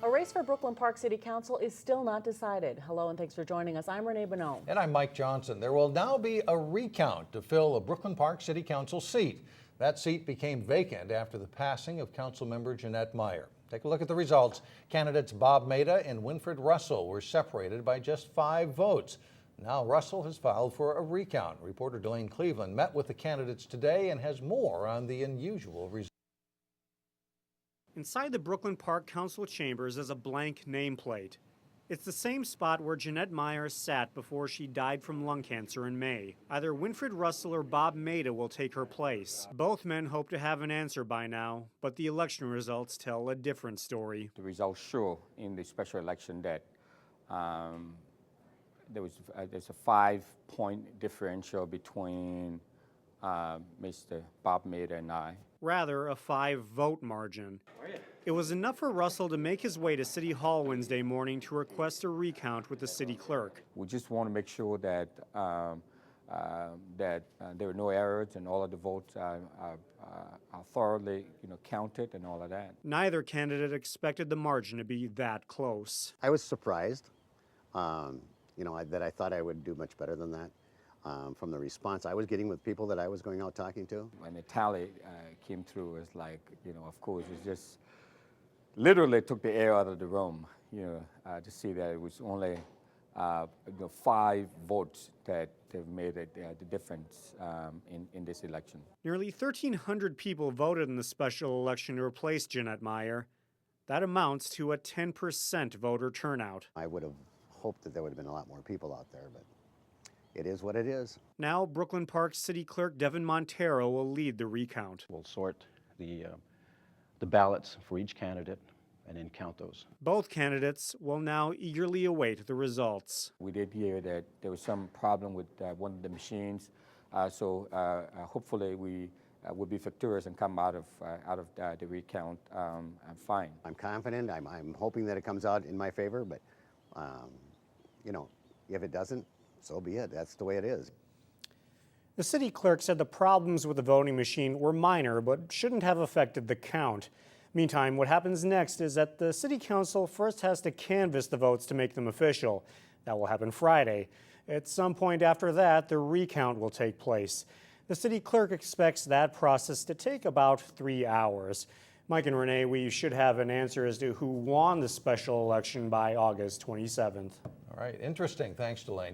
A race for Brooklyn Park City Council is still not decided. Hello and thanks for joining us. I'm RENEE BANOT. And I'm Mike Johnson. There will now be a recount to fill a Brooklyn Park City Council seat. That seat became vacant after the passing of Councilmember Jeanette Meyer. Take a look at the results. Candidates Bob Maida and Wynfred Russell were separated by just 5 votes. Now Russell has filed for a recount. Reporter Delane Cleveland met with the candidates today and has more on the unusual results. Inside the Brooklyn Park Council chambers is a blank nameplate. It's the same spot where Jeanette Meyer sat before she died from lung cancer in May. Either Wynfred Russell or Bob Maida will take her place. Both men hope to have an answer by now, but the election results tell a different story. The results show in the special election that there's a 5-point differential between Mr. Bob Maida and I. Rather, a 5-vote margin. It was enough for Russell to make his way to City Hall Wednesday morning to request a recount with the city clerk. We just want to make sure that there are no errors and all of the votes are thoroughly, counted and all of that. Neither candidate expected the margin to be that close. I was surprised, that I thought I would do much better than that. From the response I was getting with people that I was going out talking to. When the tally came through, it's like, of course, it just literally took the air out of the room, to see that it was only 5 votes that have made the difference in this election. Nearly 1,300 people voted in the special election to replace Jeanette Meyer. That amounts to a 10% voter turnout. I would have hoped that there would have been a lot more people out there, but it is what it is. Now, Brooklyn Park City Clerk DEVIN Montero will lead the recount. We'll sort the ballots for each candidate and then count those. Both candidates will now eagerly await the results. We did hear that there was some problem with one of the machines, so hopefully we will be victorious and come out of the recount fine. I'm confident. I'm hoping that it comes out in my favor, but if it doesn't, so be it. That's the way it is. The city clerk said the problems with the voting machine were minor, but shouldn't have affected the count. Meantime, what happens next is that the city council first has to canvass the votes to make them official. That will happen Friday. At some point after that, the recount will take place. The city clerk expects that process to take about 3 hours. Mike and RENEE, we should have an answer as to who won the special election by August 27th. All right, interesting. Thanks, Delane.